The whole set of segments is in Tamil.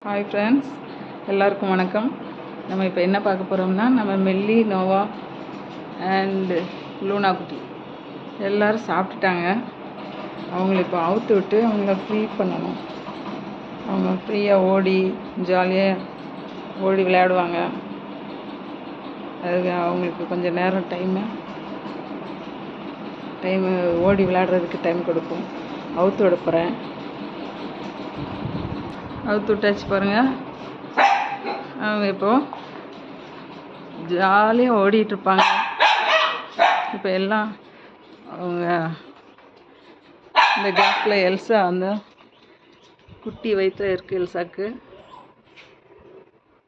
ஹாய் ஃப்ரெண்ட்ஸ், எல்லாருக்கும் வணக்கம். நம்ம இப்போ என்ன பார்க்க போகிறோம்னா, நம்ம மெல்லி, நோவா அண்டு லூனா குட்டி எல்லோரும் சாப்பிட்டுட்டாங்க. அவங்கள இப்போ அவுத்து விட்டு அவங்கள ஃப்ரீ பண்ணணும். அவங்க ஃப்ரீயாக ஓடி ஜாலியாக ஓடி விளையாடுவாங்க. அதுக்கு அவங்களுக்கு கொஞ்சம் நேரம் டைமு ஓடி விளையாடுறதுக்கு டைம் கொடுக்கும். அவுத்து விட போகிறேன். அவுத்து விட்டாச்சு பாருங்கள். அவங்க இப்போது ஜாலியாக ஓடிட்டுருப்பாங்க. இப்போ எல்லாம் அவங்க இந்த கேப்பில் எல்சா அந்த குட்டி வயிற்றில் இருக்குது. எல்சாக்கு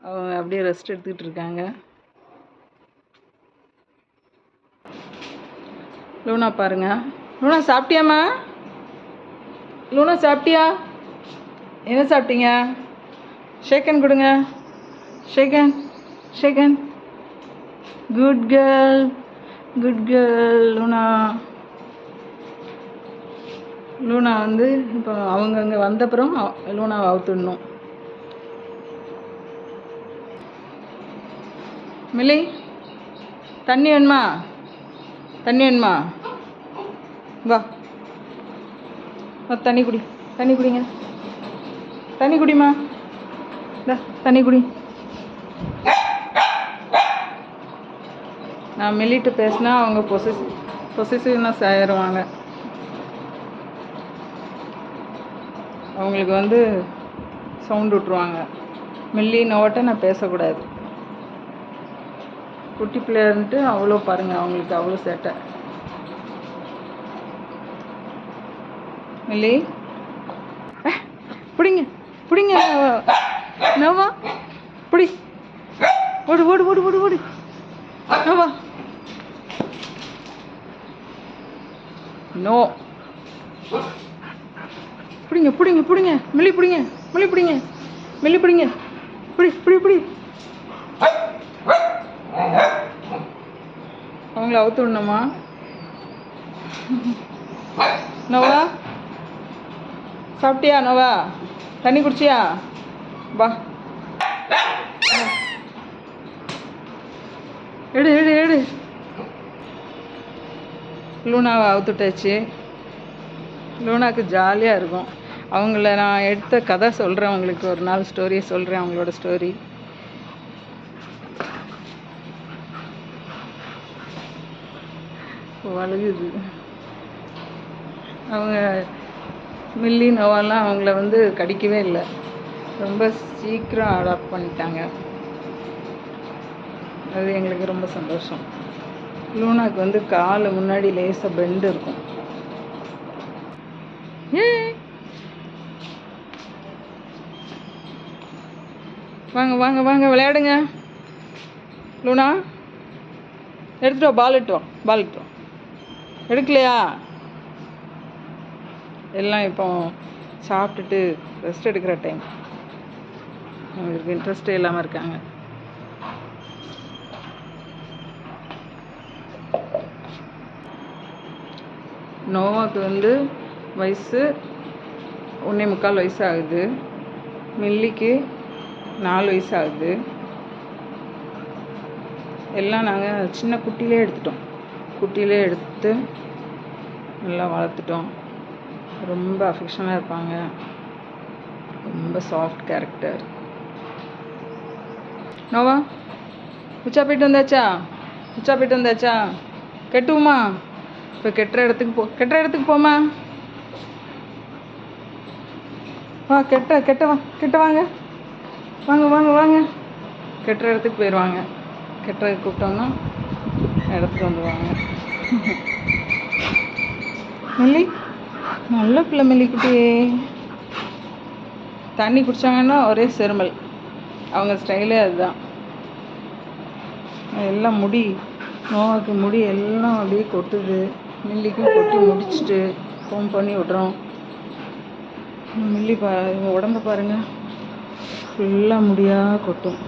அவங்க அப்படியே ரெஸ்ட் எடுத்துக்கிட்டு இருக்காங்க. லூனா பாருங்க. லூனா சாப்பிட்டியாம்மா? லூனா சாப்பிட்டியா? என்ன சாப்பிட்டீங்க? ஷேக்கன் கொடுங்க. ஷேக்கன். குட் கேர்ள் லூனா வந்து இப்போ அவங்க அங்கே வந்தப்புறம் லூனாவை அவுத்துடணும். மில்லி, தண்ணி வேணுமா? வா, தண்ணி குடிங்க. தண்ணி குடிமா. தண்ணி குடி. நான் மில்லிட்டு பேசினா அவங்க பொசிசிவ்னஸ் ஆயிடுவாங்க. அவங்களுக்கு வந்து சவுண்ட் விட்ருவாங்க. மில்லி நோட்ட நான் பேசக்கூடாது. குட்டி பிள்ளையர்ன்ட்டு அவ்வளோ பாருங்கள், அவங்களுக்கு அவ்வளோ சேட்டை. மில்லி, பிடிங்க நோவா, பிடி. ஓடு நோவா. நோ, பிடிங்க. மில்லி பிடிங்க. பிடி. அவங்கள அவுத்து விடணுமா? நோவா, சாப்பிட்டியா? நோவா, தண்ணி குடிச்சியா? வா, எடு. லூனாவை அவுத்துட்டாச்சு. லூனாவுக்கு ஜாலியாக இருக்கும். அவங்கள நான் எடுத்த கதை சொல்கிறேன் உங்களுக்கு. ஒரு நாள் ஸ்டோரியை சொல்கிறேன், அவங்களோட ஸ்டோரி. அழுகுது. அவங்க மில்லி நோவாலாம் அவங்கள வந்து கடிக்கவே இல்லை. ரொம்ப சீக்கிரம் அடாப்ட் பண்ணிட்டாங்க. அது எங்களுக்கு ரொம்ப சந்தோஷம். லூனாக்கு வந்து கால் முன்னாடி லேசாக பெண்டு இருக்கும். வாங்க விளையாடுங்க. லூனா, எடுத்துட்டு வா. பால் எடுத்து வா. எடுக்கலையா? எல்லாம் இப்போ சாப்பிட்டுட்டு ரெஸ்ட் எடுக்கிற டைம். அவங்களுக்கு இன்ட்ரெஸ்டே இல்லாமல் இருக்காங்க. நோவாக்கு வந்து வயசு 1.25 வயசு ஆகுது. மில்லிக்கு 4 வயசு ஆகுது. எல்லாம் நாங்கள் சின்ன குட்டியிலே எடுத்து நல்லா வளர்த்துட்டோம். ரொம்ப அஃபெக்ஷனாக இருப்பாங்க. ரொம்ப சாஃப்ட் கேரக்டர். நோவா, உச்சா போயிட்டு வந்தாச்சா? கெட்டுமா? இப்போ கெட்டுற இடத்துக்கு போமா. வா, கெட்ட வாங்க. கெட்டுற இடத்துக்கு போயிடுவாங்க. கெட்டுறதுக்கு கூப்பிட்டோம்னா இடத்துக்கு வந்துடுவாங்க. மில்லி, நல்ல பிள்ளை மில்லி குட்டியே. தண்ணி குடித்தாங்கன்னா ஒரே செருமல். அவங்க ஸ்டைலே அதுதான். எல்லாம் நோவாக்கு முடி எல்லாம் அப்படியே கொட்டுது. மில்லிக்கும் கொட்டி முடிச்சுட்டு ஃபோன் பண்ணி விட்றோம். மில்லி இவங்க உடம்ப பாருங்கள், ஃபுல்லாக முடியாக கொட்டும்.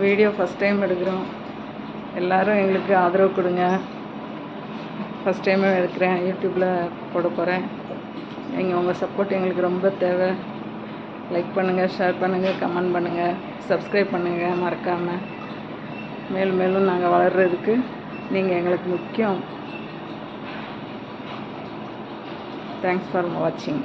வீடியோ ஃபஸ்ட் டைம் எடுக்கிறோம். எல்லோரும் எங்களுக்கு ஆதரவு கொடுங்க. ஃபஸ்ட் டைமே எடுக்கிறேன், யூடியூப்பில் போட போகிறேன். உங்கள் சப்போர்ட் எங்களுக்கு ரொம்ப தேவை. லைக் பண்ணுங்கள், ஷேர் பண்ணுங்கள், கமெண்ட் பண்ணுங்கள், சப்ஸ்கிரைப் பண்ணுங்கள் மறக்காமல். மேலும் மேலும் நாங்கள் வளர்கிறதுக்கு நீங்கள் எங்களுக்கு முக்கியம். தேங்க்ஸ் ஃபார் வாட்சிங்.